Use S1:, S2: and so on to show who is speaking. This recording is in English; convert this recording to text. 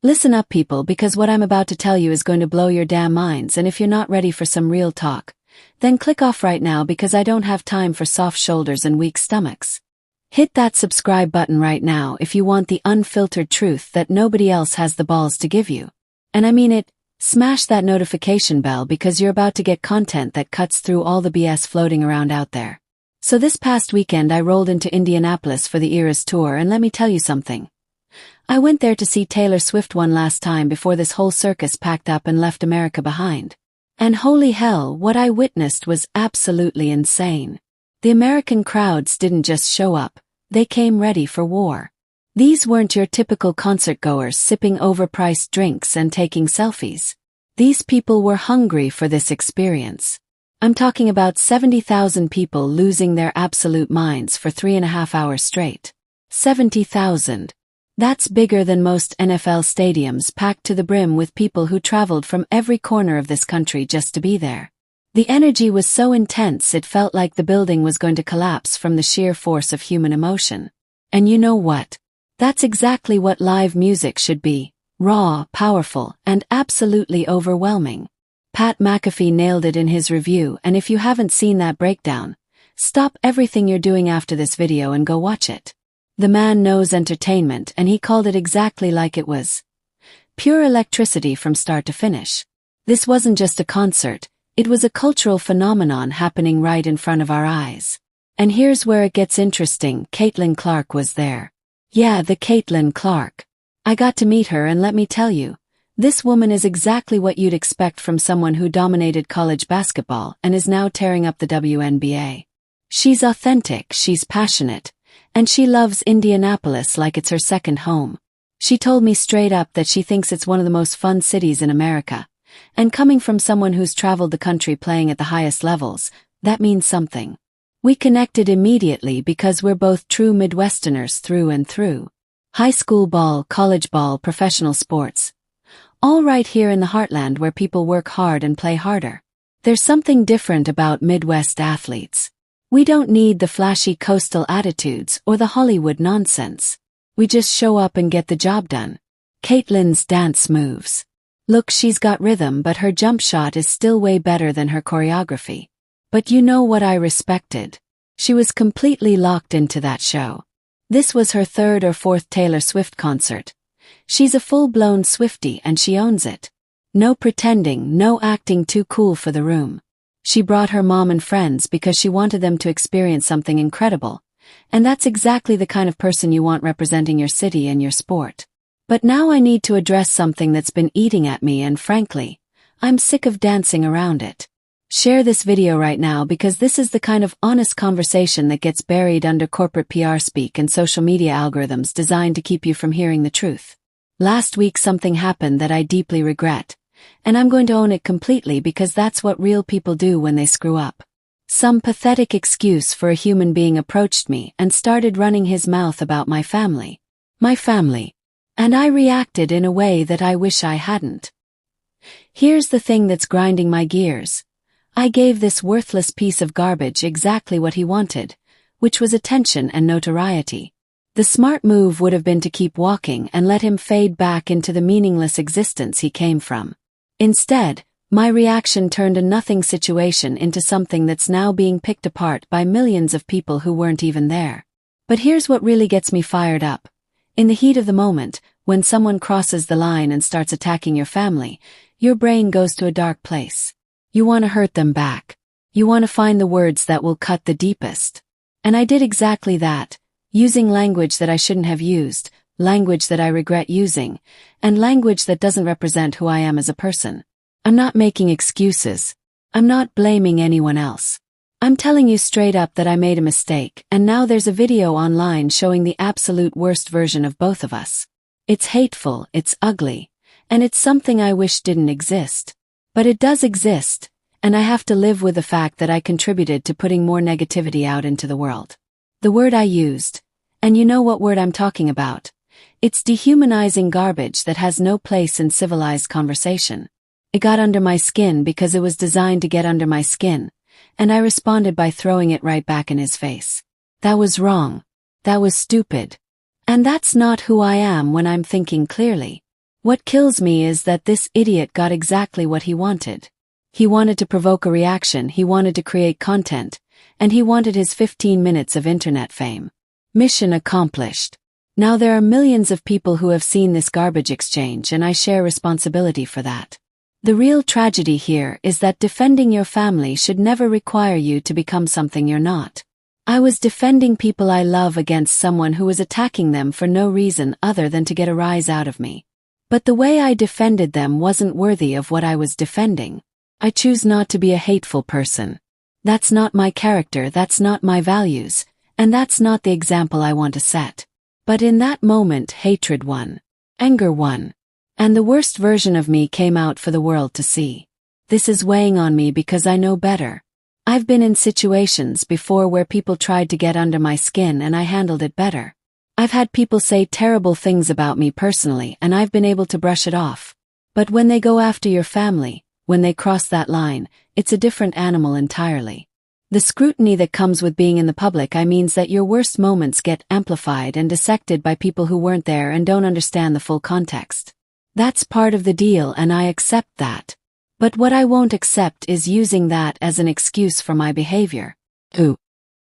S1: Listen up, people, because what I'm about to tell you is going to blow your damn minds, and if you're not ready for some real talk, then click off right now because I don't have time for soft shoulders and weak stomachs. Hit that subscribe button right now if you want the unfiltered truth that nobody else has the balls to give you. And I mean it, smash that notification bell because you're about to get content that cuts through all the BS floating around out there. So this past weekend I rolled into Indianapolis for the Eras tour, and let me tell you something. I went there to see Taylor Swift one last time before this whole circus packed up and left America behind. And holy hell, what I witnessed was absolutely insane. The American crowds didn't just show up, they came ready for war. These weren't your typical concert-goers sipping overpriced drinks and taking selfies. These people were hungry for this experience. I'm talking about 70,000 people losing their absolute minds for 3.5 hours straight. 70,000. That's bigger than most NFL stadiums packed to the brim with people who traveled from every corner of this country just to be there. The energy was so intense it felt like the building was going to collapse from the sheer force of human emotion. And you know what? That's exactly what live music should be: raw, powerful, and absolutely overwhelming. Pat McAfee nailed it in his review, and if you haven't seen that breakdown, stop everything you're doing after this video and go watch it. The man knows entertainment, and he called it exactly like it was. Pure electricity from start to finish. This wasn't just a concert, it was a cultural phenomenon happening right in front of our eyes. And here's where it gets interesting: Caitlin Clark was there. Yeah, the Caitlin Clark. I got to meet her, and let me tell you, this woman is exactly what you'd expect from someone who dominated college basketball and is now tearing up the WNBA. She's authentic, she's passionate, and she loves Indianapolis like it's her second home. She told me straight up that she thinks it's one of the most fun cities in America. And coming from someone who's traveled the country playing at the highest levels, that means something. We connected immediately because we're both true Midwesterners through and through. High school ball, college ball, professional sports. All right here in the heartland where people work hard and play harder. There's something different about Midwest athletes. We don't need the flashy coastal attitudes or the Hollywood nonsense. We just show up and get the job done. Caitlin's dance moves. Look, she's got rhythm, but her jump shot is still way better than her choreography. But you know what I respected? She was completely locked into that show. This was her third or fourth Taylor Swift concert. She's a full-blown Swiftie and she owns it. No pretending, no acting too cool for the room. She brought her mom and friends because she wanted them to experience something incredible. And that's exactly the kind of person you want representing your city and your sport. But now I need to address something that's been eating at me, and frankly, I'm sick of dancing around it. Share this video right now because this is the kind of honest conversation that gets buried under corporate PR speak and social media algorithms designed to keep you from hearing the truth. Last week something happened that I deeply regret, and I'm going to own it completely because that's what real people do when they screw up. Some pathetic excuse for a human being approached me and started running his mouth about my family. My family. And I reacted in a way that I wish I hadn't. Here's the thing that's grinding my gears. I gave this worthless piece of garbage exactly what he wanted, which was attention and notoriety. The smart move would have been to keep walking and let him fade back into the meaningless existence he came from. Instead, my reaction turned a nothing situation into something that's now being picked apart by millions of people who weren't even there. But here's what really gets me fired up. In the heat of the moment, when someone crosses the line and starts attacking your family, your brain goes to a dark place. You want to hurt them back. You want to find the words that will cut the deepest. And I did exactly that, using language that I shouldn't have used, language that I regret using, and language that doesn't represent who I am as a person. I'm not making excuses. I'm not blaming anyone else. I'm telling you straight up that I made a mistake, and now there's a video online showing the absolute worst version of both of us. It's hateful, it's ugly, and it's something I wish didn't exist. But it does exist, and I have to live with the fact that I contributed to putting more negativity out into the world. The word I used, and you know what word I'm talking about. It's dehumanizing garbage that has no place in civilized conversation. It got under my skin because it was designed to get under my skin. And I responded by throwing it right back in his face. That was wrong. That was stupid. And that's not who I am when I'm thinking clearly. What kills me is that this idiot got exactly what he wanted. He wanted to provoke a reaction, he wanted to create content, and he wanted his 15 minutes of internet fame. Mission accomplished. Now there are millions of people who have seen this garbage exchange, and I share responsibility for that. The real tragedy here is that defending your family should never require you to become something you're not. I was defending people I love against someone who was attacking them for no reason other than to get a rise out of me. But the way I defended them wasn't worthy of what I was defending. I choose not to be a hateful person. That's not my character, that's not my values, and that's not the example I want to set. But in that moment, hatred won. Anger won. And the worst version of me came out for the world to see. This is weighing on me because I know better. I've been in situations before where people tried to get under my skin and I handled it better. I've had people say terrible things about me personally and I've been able to brush it off. But when they go after your family, when they cross that line, it's a different animal entirely. The scrutiny that comes with being in the public eye means that your worst moments get amplified and dissected by people who weren't there and don't understand the full context. That's part of the deal and I accept that. But what I won't accept is using that as an excuse for my behavior. Ooh.